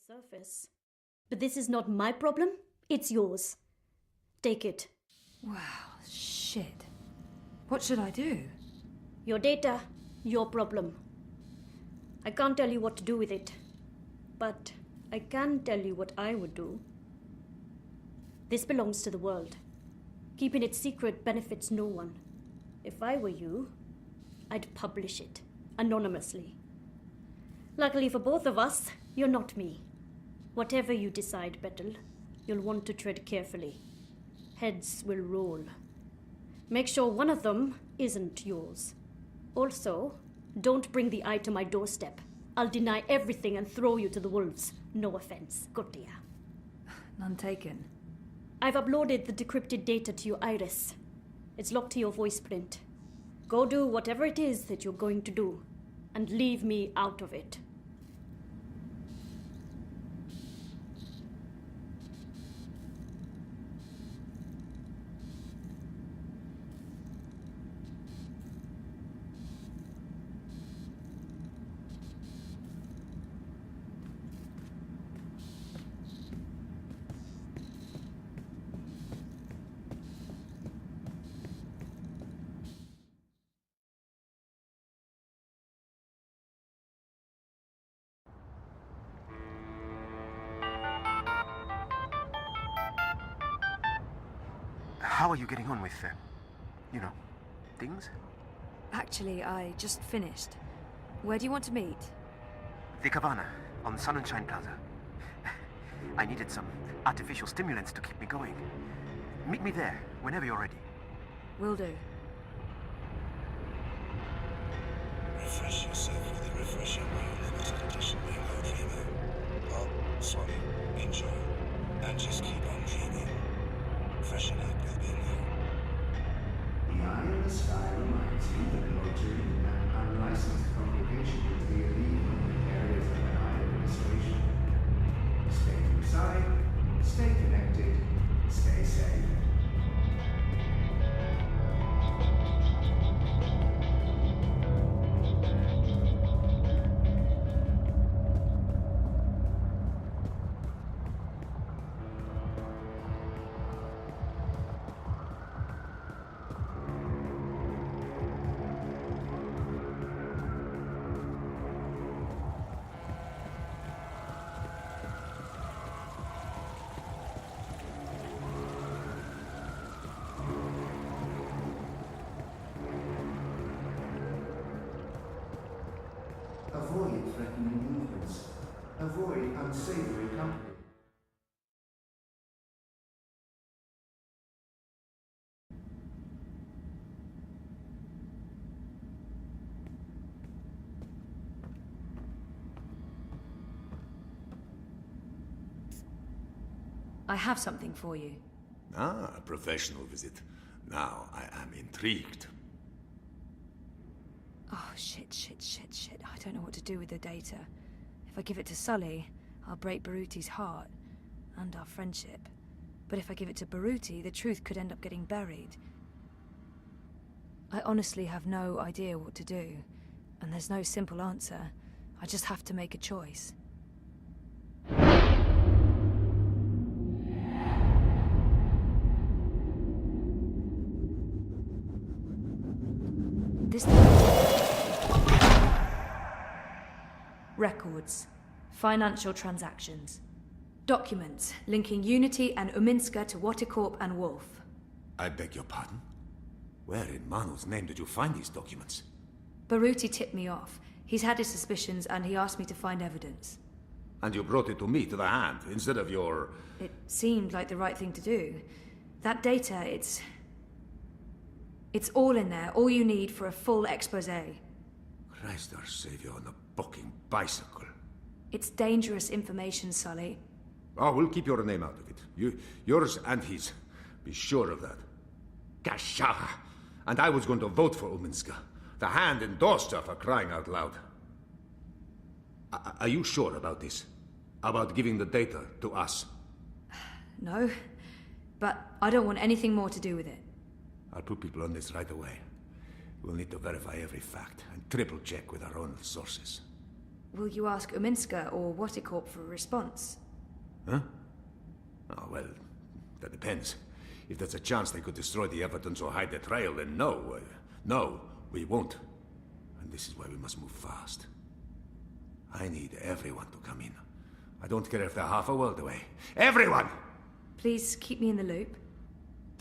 surface. But this is not my problem, it's yours. Take it. Wow, shit. What should I do? Your data, your problem. I can't tell you what to do with it, but I can tell you what I would do. This belongs to the world. Keeping it secret benefits no one. If I were you, I'd publish it, anonymously. Luckily for both of us, you're not me. Whatever you decide, Bettel, you'll want to tread carefully. Heads will roll. Make sure one of them isn't yours. Also, don't bring the eye to my doorstep. I'll deny everything and throw you to the wolves. No offense, Gordia. None taken. I've uploaded the decrypted data to your iris. It's locked to your voice print. Go do whatever it is that you're going to do, and leave me out of it. How are you getting on with, things? Actually, I just finished. Where do you want to meet? The Cabana, on Sun and Shine Plaza. I needed some artificial stimulants to keep me going. Meet me there, whenever you're ready. Will do. Refresh yourself with a refreshing new limited edition rainbow dreamer. Pop, swallow, enjoy, and just keep on dreaming. Freshen up with bingo. The eye in the sky reminds you that military and unlicensed communication with the elite in areas of an eye administration. Stay inside, stay connected, stay safe. Avoid threatening movements. Avoid unsavory company. I have something for you. Ah, a professional visit. Now I am intrigued. Oh, shit. I don't know what to do with the data. If I give it to Sully, I'll break Baruti's heart. And our friendship. But if I give it to Baruti, the truth could end up getting buried. I honestly have no idea what to do. And there's no simple answer. I just have to make a choice. This records, financial transactions, documents linking Unity and Uminska to Watercorp and Wolf. I beg your pardon? Where in Manu's name did you find these documents? Baruti tipped me off. He's had his suspicions and he asked me to find evidence. And you brought it to me, to the hand, instead of your... It seemed like the right thing to do. That data, it's all in there, all you need for a full exposé. Christ our Savior on a bucking bicycle. It's dangerous information, Sully. Oh, we'll keep your name out of it. Yours and his. Be sure of that. Gashaha! And I was going to vote for Uminska. The hand endorsed her, for crying out loud. Are you sure about this? About giving the data to us? No, but I don't want anything more to do with it. I'll put people on this right away. We'll need to verify every fact and triple check with our own sources. Will you ask Uminska or Waticorp for a response? Huh? Oh, well, that depends. If there's a chance they could destroy the evidence or hide the trail, then no. No, we won't. And this is why we must move fast. I need everyone to come in. I don't care if they're half a world away. Everyone! Please keep me in the loop.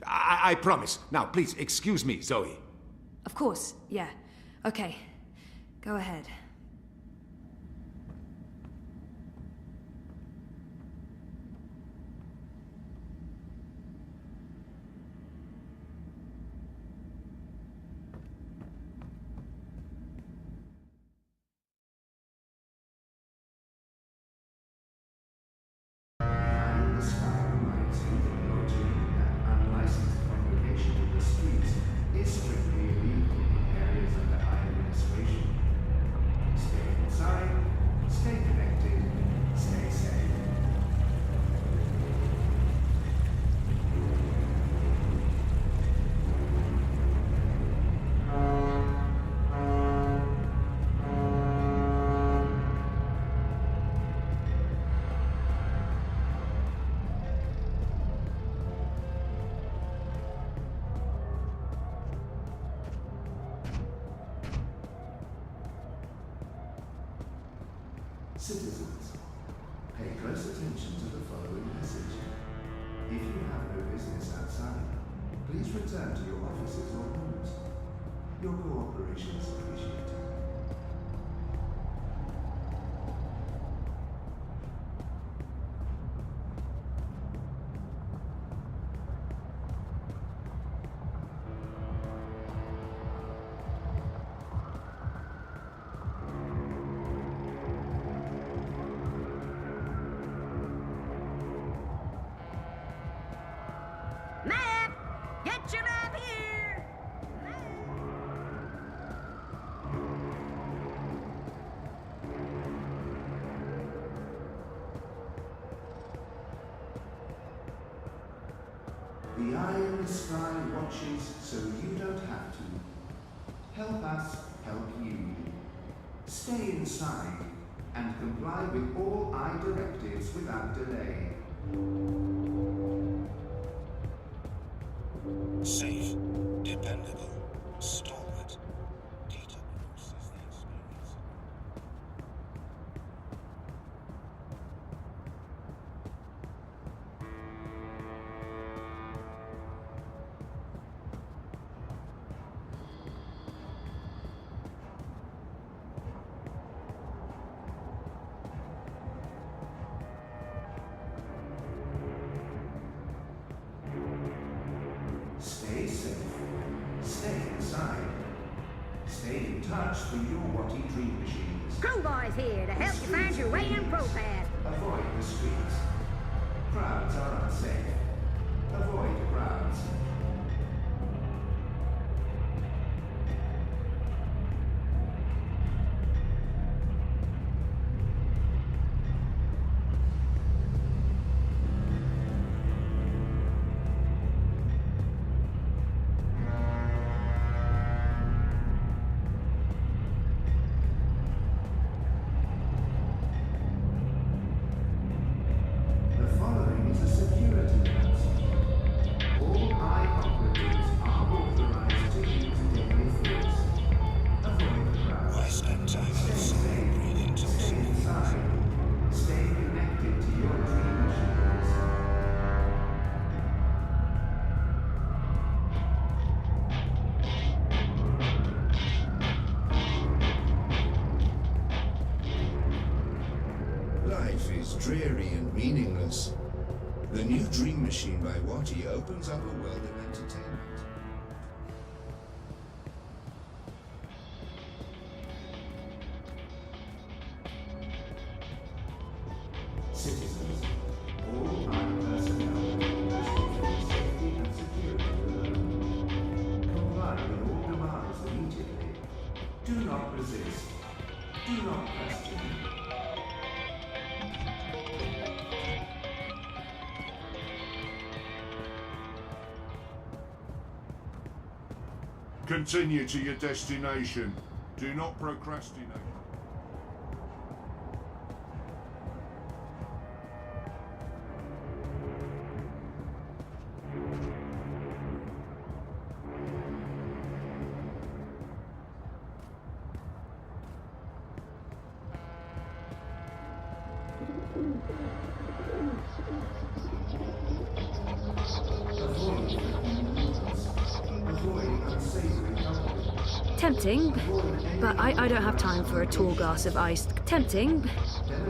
I promise. Now, please, excuse me, Zoe. Of course, yeah. Okay. Go ahead. Citizens, pay close attention to the following message. If you have no business outside, please return to your offices or homes. Your cooperation is appreciated. Get your map here! The eye in the sky watches so you don't have to. Help us help you. Stay inside and comply with all eye directives without delay. Safe, dependable, stalwart. Data produces the experience. Stay safe. Stay inside. Stay in touch for your Watty Dream Machines. Crowbar's here to help you find your way in ProPath. Avoid the streets. Crowds are unsafe. Avoid crowds. The following is a security announcement. All eye operatives are authorized to use deadly force. Avoid crowds. Why spend time in Stay a soul safe. breathing Stay toxin? inside. Stay connected to your dream machines. Life is dreary and meaningless. The new Dream Machine by Watty opens up a world of entertainment. Citizens, all eye personnel must fulfill safety and security alone. Comply with all demands immediately. Do not resist. Do not question. Continue to your destination. Do not procrastinate. Tempting, but I don't have time for a tall glass of iced... Tempting,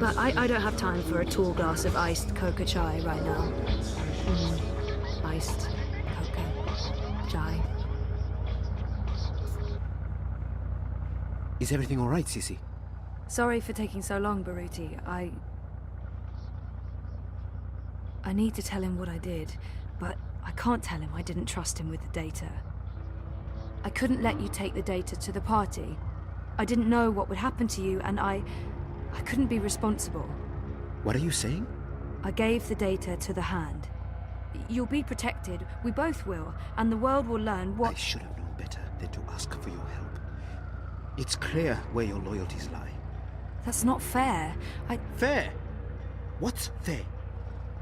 but I don't have time for a tall glass of iced coca chai right now. Iced coca chai. Is everything all right, Sissy? Sorry for taking so long, Baruti. I need to tell him what I did, but I can't tell him I didn't trust him with the data. I couldn't let you take the data to the party. I didn't know what would happen to you, and I couldn't be responsible. What are you saying? I gave the data to the Hand. You'll be protected, we both will, and the world will learn what... I should have known better than to ask for your help. It's clear where your loyalties lie. That's not fair. Fair? What's fair?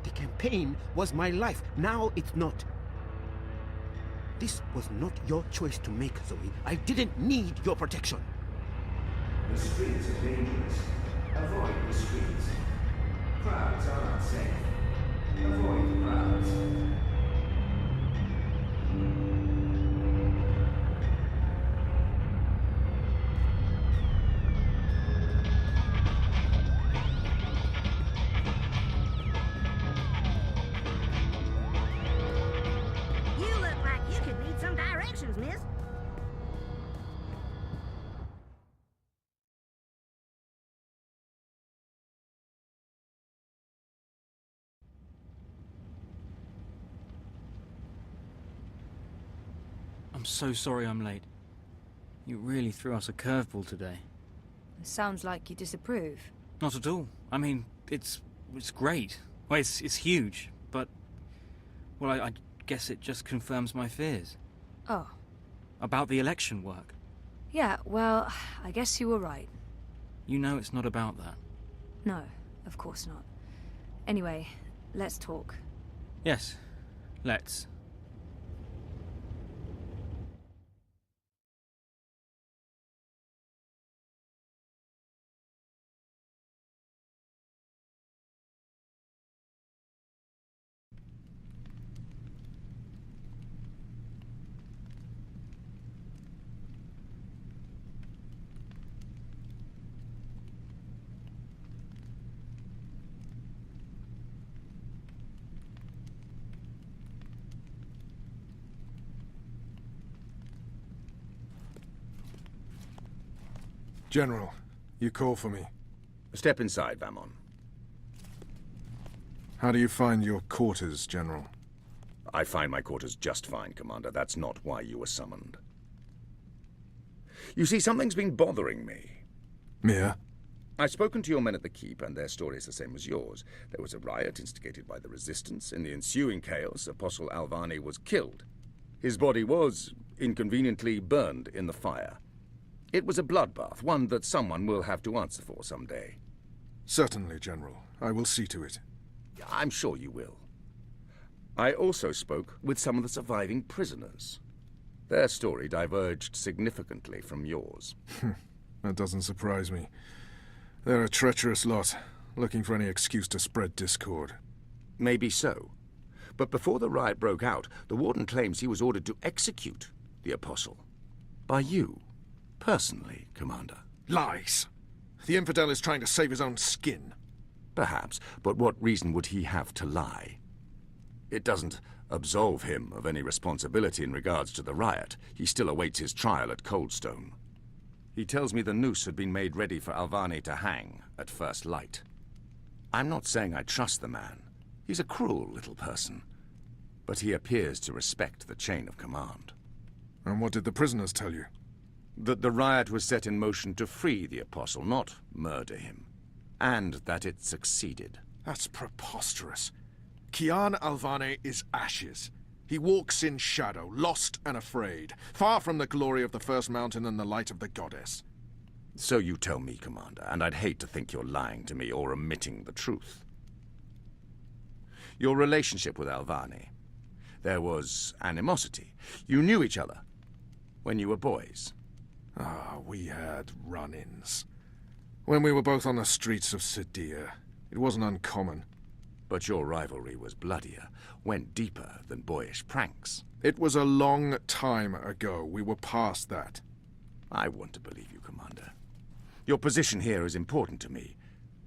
The campaign was my life. Now it's not. This was not your choice to make, Zoe. I didn't need your protection. The streets are dangerous. Avoid the streets. Crowds are unsafe. Avoid crowds. You look like you could need some directions, miss. I'm so sorry I'm late. You really threw us a curveball today. It sounds like you disapprove. Not at all. I mean, it's great. Well, it's huge, but... Well, I guess it just confirms my fears. Oh. About the election work. Yeah, well, I guess you were right. You know it's not about that. No, of course not. Anyway, let's talk. Yes, let's. General, you call for me. Step inside, Vamon. How do you find your quarters, General? I find my quarters just fine, Commander. That's not why you were summoned. You see, something's been bothering me. Mia? I've spoken to your men at the Keep, and their story is the same as yours. There was a riot instigated by the Resistance. In the ensuing chaos, Apostle Alvani was killed. His body was, inconveniently, burned in the fire. It was a bloodbath, one that someone will have to answer for someday. Certainly, General. I will see to it. I'm sure you will. I also spoke with some of the surviving prisoners. Their story diverged significantly from yours. That doesn't surprise me. They're a treacherous lot, looking for any excuse to spread discord. Maybe so. But before the riot broke out, the Warden claims he was ordered to execute the Apostle. By you. Personally, Commander. Lies! The infidel is trying to save his own skin. Perhaps, but what reason would he have to lie? It doesn't absolve him of any responsibility in regards to the riot. He still awaits his trial at Coldstone. He tells me the noose had been made ready for Alvani to hang at first light. I'm not saying I trust the man. He's a cruel little person. But he appears to respect the chain of command. And what did the prisoners tell you? That the riot was set in motion to free the Apostle, not murder him. And that it succeeded. That's preposterous. Kian Alvane is ashes. He walks in shadow, lost and afraid, far from the glory of the First Mountain and the light of the goddess. So you tell me, Commander, and I'd hate to think you're lying to me or omitting the truth. Your relationship with Alvani. There was animosity. You knew each other when you were boys. Ah, we had run-ins. When we were both on the streets of Sedia. It wasn't uncommon. But your rivalry was bloodier, went deeper than boyish pranks. It was a long time ago. We were past that. I want to believe you, Commander. Your position here is important to me,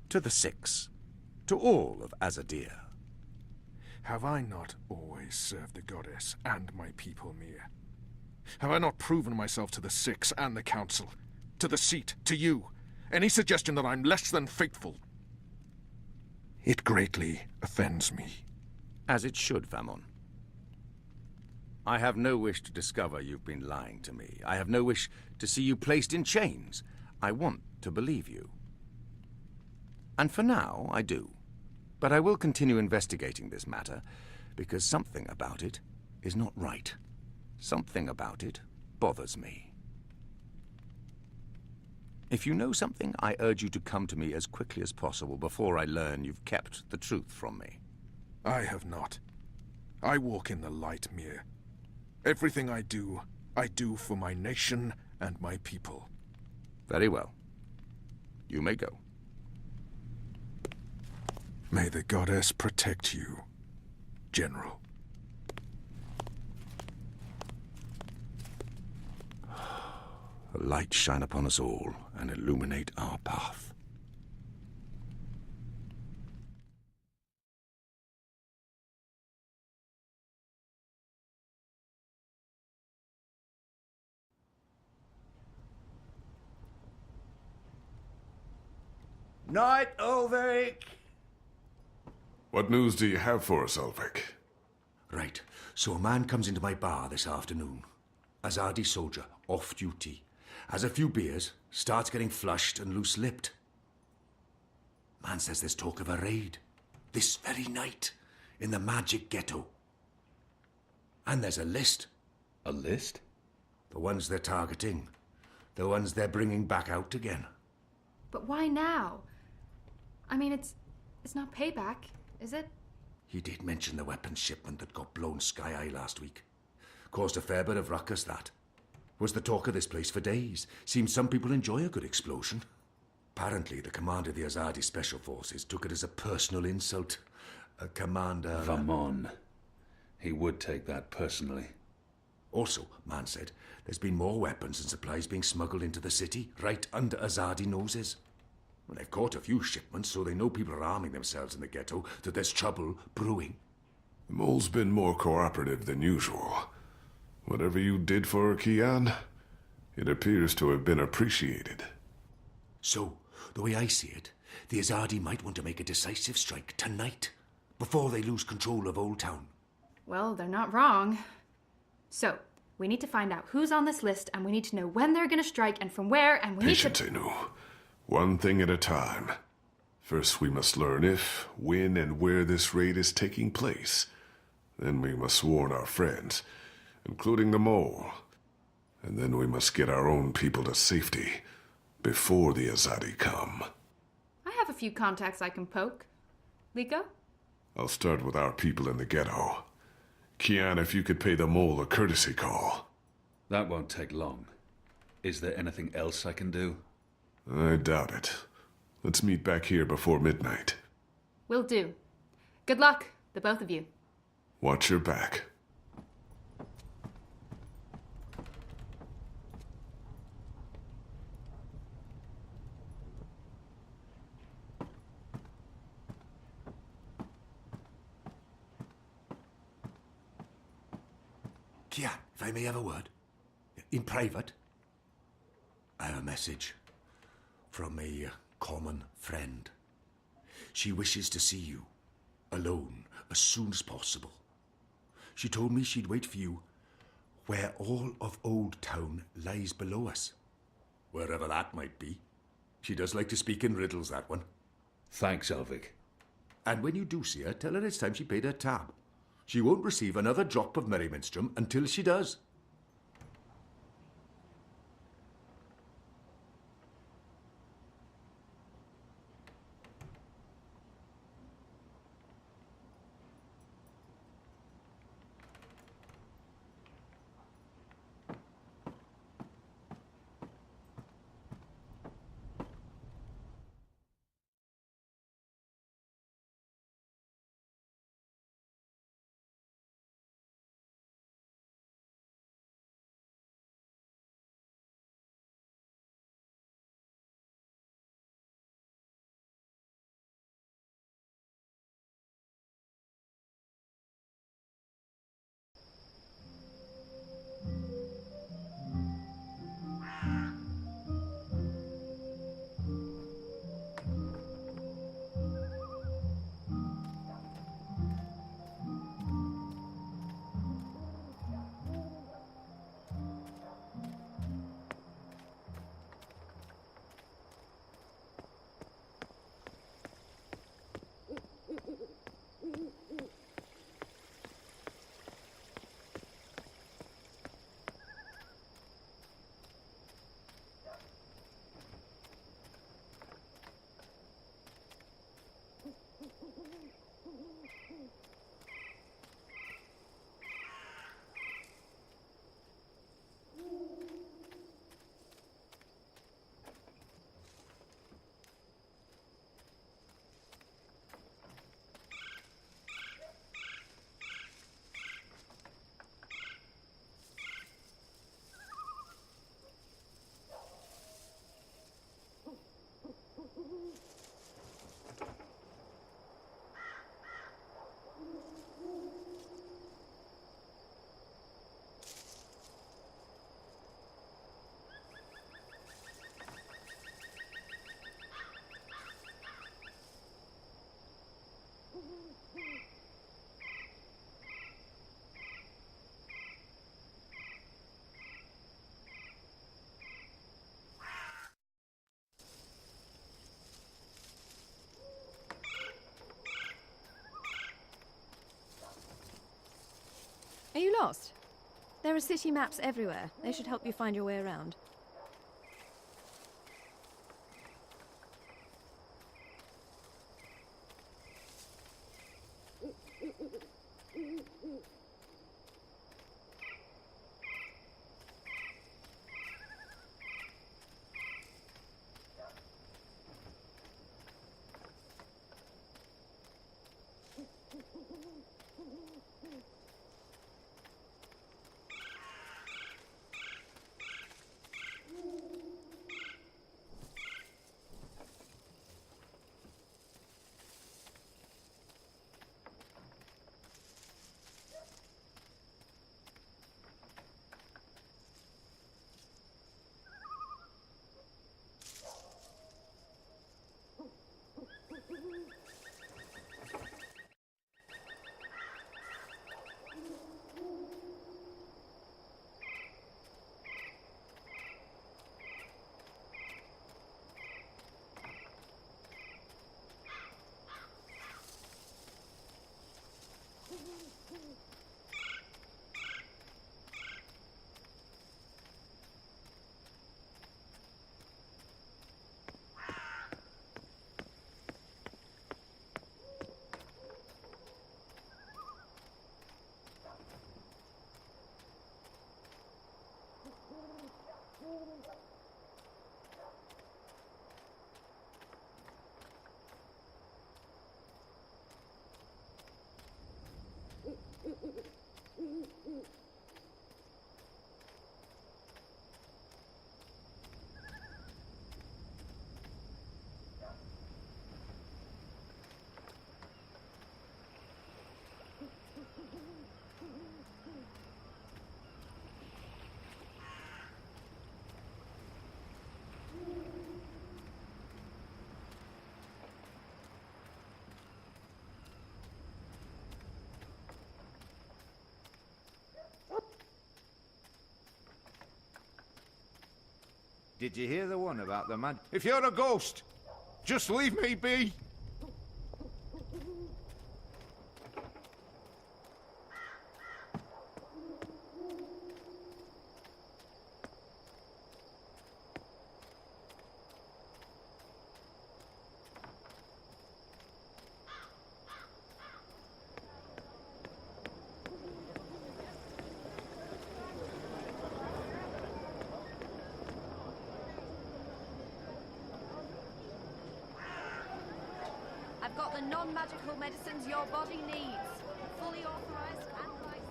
to the Six, to all of Azadir. Have I not always served the goddess and my people, Mir? Have I not proven myself to the Six and the Council? To the seat, to you? Any suggestion that I'm less than faithful? It greatly offends me. As it should, Famon. I have no wish to discover you've been lying to me. I have no wish to see you placed in chains. I want to believe you. And for now, I do. But I will continue investigating this matter, because something about it is not right. Something about it bothers me. If you know something, I urge you to come to me as quickly as possible before I learn you've kept the truth from me. I have not. I walk in the light, Mir. Everything I do for my nation and my people. Very well. You may go. May the goddess protect you, General. A light shine upon us all and illuminate our path. Night, Ulrich! What news do you have for us, Ulrich? Right, so a man comes into my bar this afternoon. Azadi soldier, off duty. Has a few beers, starts getting flushed and loose-lipped. Man says there's talk of a raid. This very night, in the magic ghetto. And there's a list. A list? The ones they're targeting. The ones they're bringing back out again. But why now? I mean, it's not payback, is it? He did mention the weapons shipment that got blown sky-high last week. Caused a fair bit of ruckus, that. Was the talk of this place for days. Seems some people enjoy a good explosion. Apparently, the commander of the Azadi Special Forces took it as a personal insult. A commander... Vamon. He would take that personally. Also, man said, there's been more weapons and supplies being smuggled into the city, right under Azadi noses. Well, they've caught a few shipments, so they know people are arming themselves in the ghetto, that there's trouble brewing. The mole's been more cooperative than usual. Whatever you did for Kian, it appears to have been appreciated. So, the way I see it, the Azadi might want to make a decisive strike tonight, before they lose control of Old Town. Well, they're not wrong. So, we need to find out who's on this list, and we need to know when they're gonna strike and from where, and we need to... Patience, Inu. One thing at a time. First, we must learn if, when, and where this raid is taking place. Then we must warn our friends, including the mole. And then we must get our own people to safety before the Azadi come. I have a few contacts I can poke. Liko? I'll start with our people in the ghetto. Kian, if you could pay the mole a courtesy call. That won't take long. Is there anything else I can do? I doubt it. Let's meet back here before midnight. Will do. Good luck, the both of you. Watch your back. Kian, if I may have a word, in private, I have a message from a common friend. She wishes to see you, alone, as soon as possible. She told me she'd wait for you where all of Old Town lies below us. Wherever that might be. She does like to speak in riddles, that one. Thanks, Ulrich. And when you do see her, tell her it's time she paid her tab. She won't receive another drop of merryminstrum until she does. lost? There are city maps everywhere. They should help you find your way around. Did you hear the one about the man? If you're a ghost, just leave me be. I've got the non-magical medicines your body needs. Fully authorized and licensed.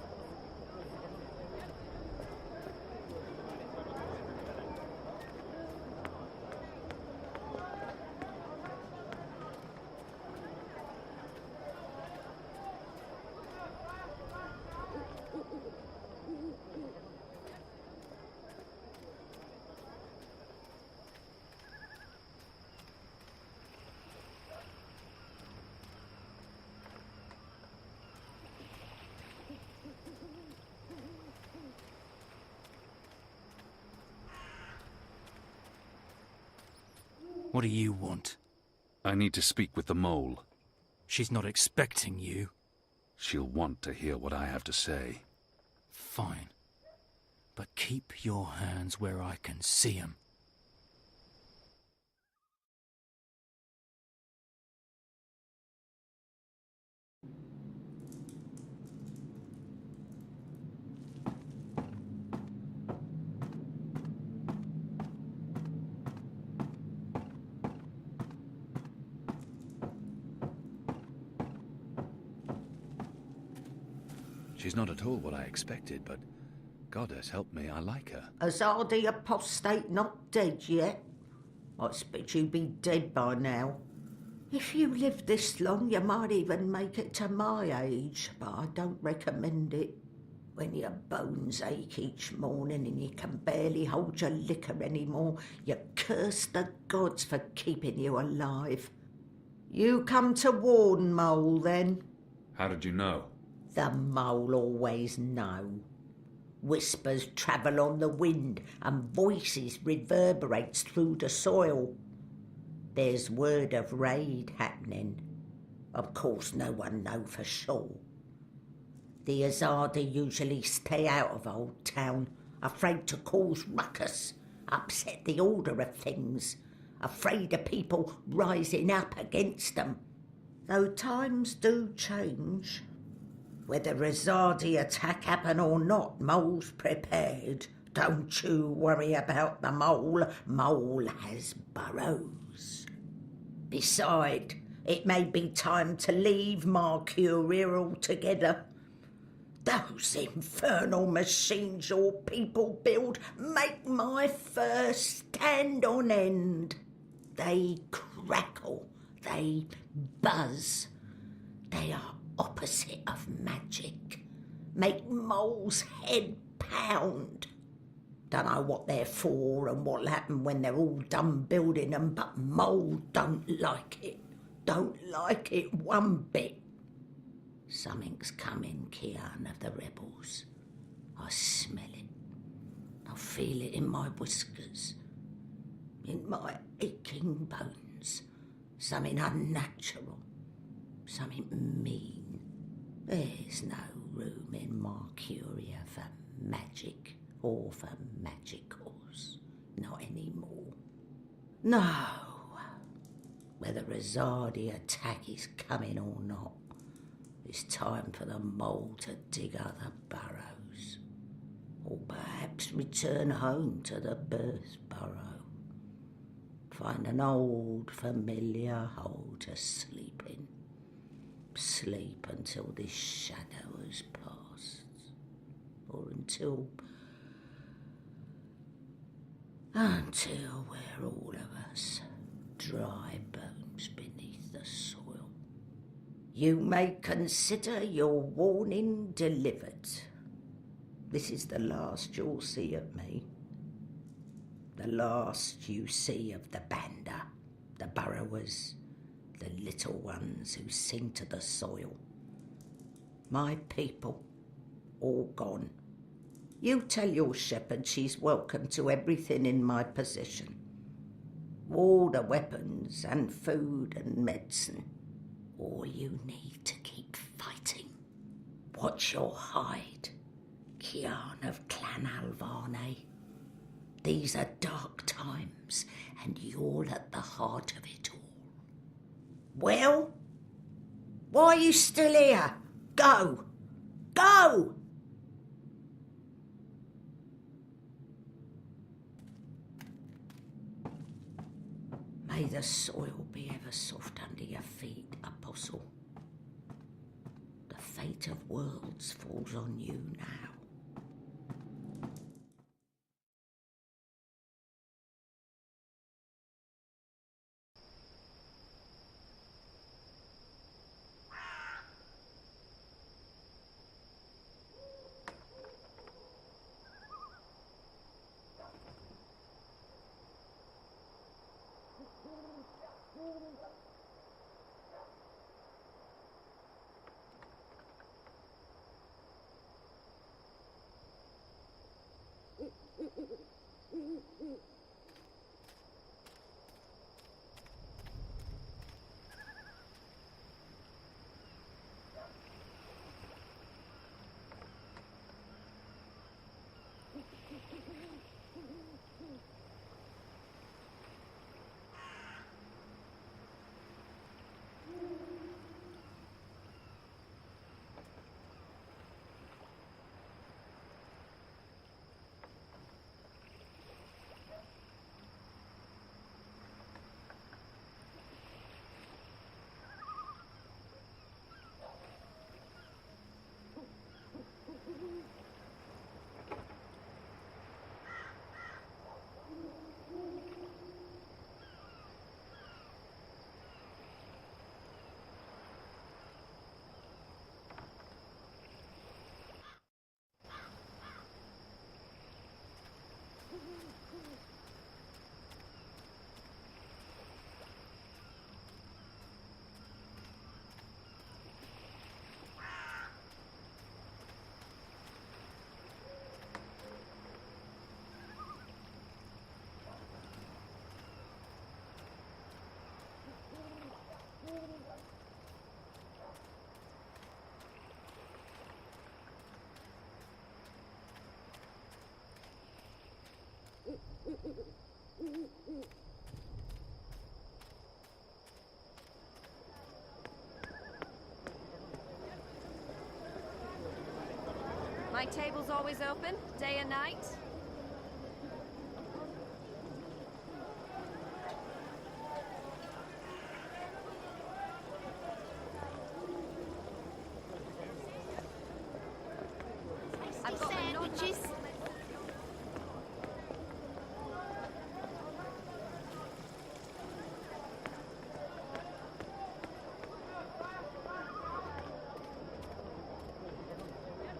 What do you want? I need to speak with the mole. She's not expecting you. She'll want to hear what I have to say. Fine. But keep your hands where I can see 'em. She's not at all what I expected, but Goddess help me, I like her. Has Hardy Apostate not dead yet? I expect you'd be dead by now. If you live this long, you might even make it to my age, but I don't recommend it. When your bones ache each morning and you can barely hold your liquor anymore, you curse the gods for keeping you alive. You come to warn, Mole, then? How did you know? The Mole always know. Whispers travel on the wind and voices reverberates through the soil. There's word of raid happening. Of course no one know for sure. The Azadi usually stay out of Old Town, afraid to cause ruckus, upset the order of things, afraid of people rising up against them. Though times do change. Whether Azadi attack happen or not, Mole's prepared. Don't you worry about the Mole. Mole has burrows. Beside, it may be time to leave Mercury altogether. Those infernal machines your people build make my fur stand on end. They crackle, they buzz. They are opposite of magic. Make Mole's head pound. Don't know what they're for and what'll happen when they're all done building them, but Mole don't like it. Don't like it one bit. Something's coming, Kian, of the rebels. I smell it. I feel it in my whiskers, in my aching bones. Something unnatural, something mean. There's no room in Mercuria for magic or for magicals. Not anymore. No. Whether Azadi attack is coming or not, it's time for the Mole to dig other burrows. Or perhaps return home to the birth burrow. Find an old familiar hole to sleep in. Sleep until this shadow has passed. Or until we're all of us dry bones beneath the soil. You may consider your warning delivered. This is the last you'll see of me. The last you see of the Banda, the burrowers, the little ones who sing to the soil. My people, all gone. You tell your shepherd she's welcome to everything in my possession. All the weapons and food and medicine. All you need to keep fighting. Watch your hide, Kian of Clan Alvarne. These are dark times, and you're at the heart of it all. Well? Why are you still here? Go! Go! May the soil be ever soft under your feet, Apostle. The fate of worlds falls on you now. Table's always open, day and night. I've got sandwiches.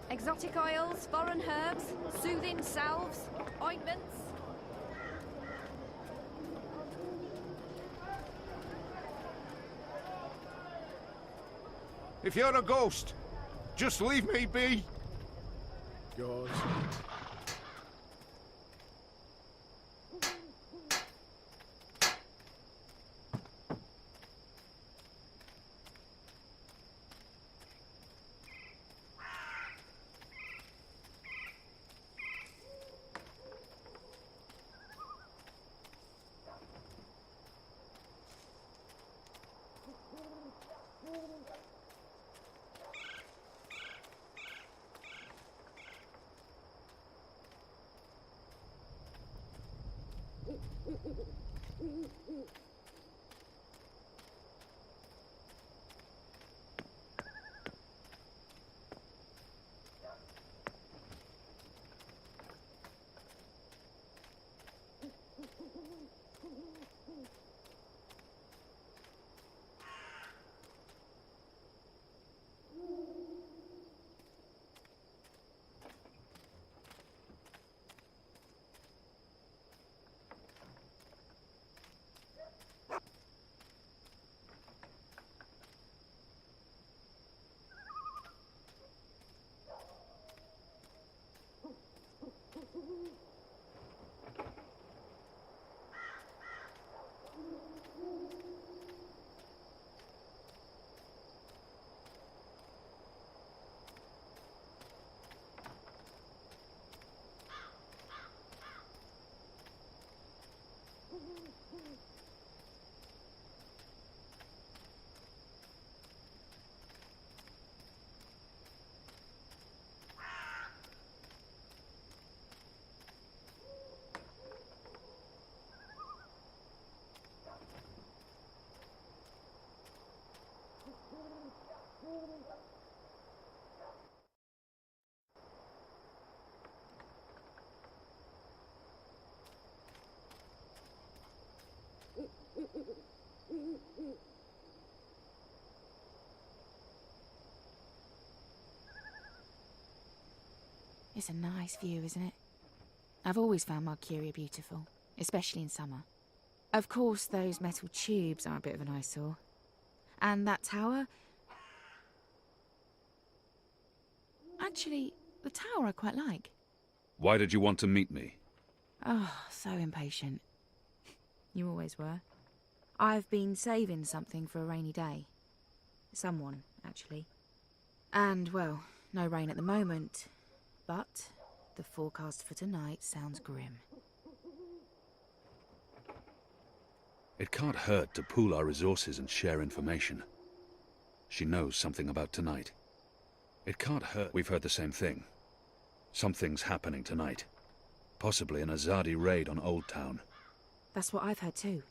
Exotic oils, foreign herbs, soothing salves, ointments. If you're a ghost, just leave me be. Yours. It's a nice view, isn't it? I've always found Marcuria beautiful, especially in summer. Of course, those metal tubes are a bit of an eyesore. And that tower... Actually, the tower I quite like. Why did you want to meet me? Oh, so impatient. You always were. I've been saving something for a rainy day. Someone, actually. And, well, no rain at the moment. But the forecast for tonight sounds grim. It can't hurt to pool our resources and share information. She knows something about tonight. It can't hurt. We've heard the same thing. Something's happening tonight. Possibly an Azadi raid on Old Town. That's what I've heard too.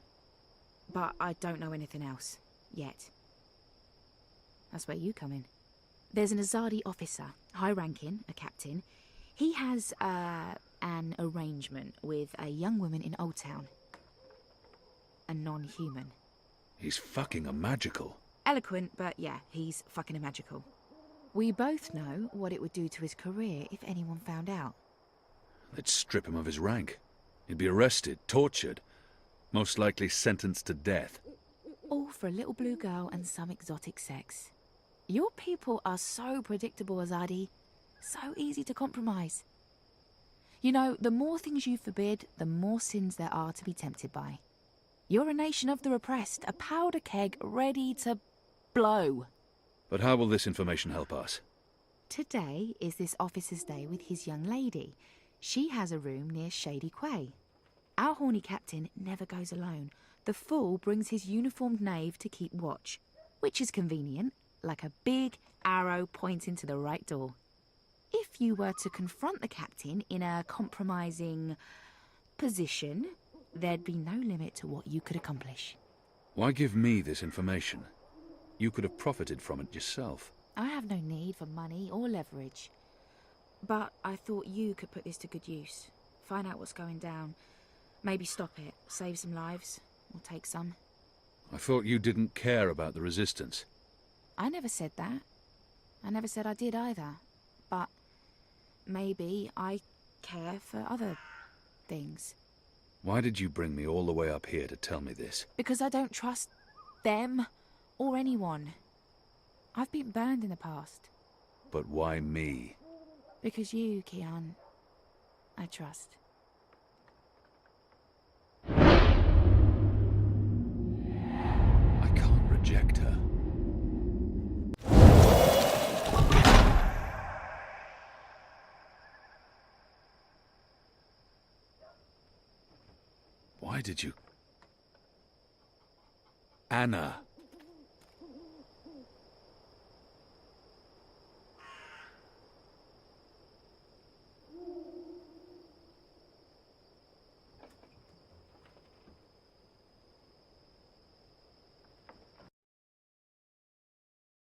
But I don't know anything else. Yet. That's where you come in. There's an Azadi officer, high-ranking, a captain. He has, an arrangement with a young woman in Old Town. A non-human. He's fucking a magical. Eloquent, but yeah, he's fucking a magical. We both know what it would do to his career if anyone found out. They'd strip him of his rank. He'd be arrested, tortured, most likely sentenced to death. All for a little blue girl and some exotic sex. Your people are so predictable, Azadi. So easy to compromise. You know, the more things you forbid, the more sins there are to be tempted by. You're a nation of the repressed, a powder keg ready to blow. But how will this information help us? Today is this officer's day with his young lady. She has a room near Shady Quay. Our horny captain never goes alone. The fool brings his uniformed knave to keep watch, which is convenient, like a big arrow pointing to the right door. if you were to confront the captain in a compromising position, there'd be no limit to what you could accomplish. Why give me this information? You could have profited from it yourself. I have no need for money or leverage. But I thought you could put this to good use. Find out what's going down. Maybe stop it, save some lives, or take some. I thought you didn't care about the resistance. I never said that. I never said I did either. But maybe I care for other things. Why did you bring me all the way up here to tell me this? Because I don't trust them or anyone. I've been burned in the past. But why me? Because you, Kian, I trust. I can't reject her. Why did you... Anna.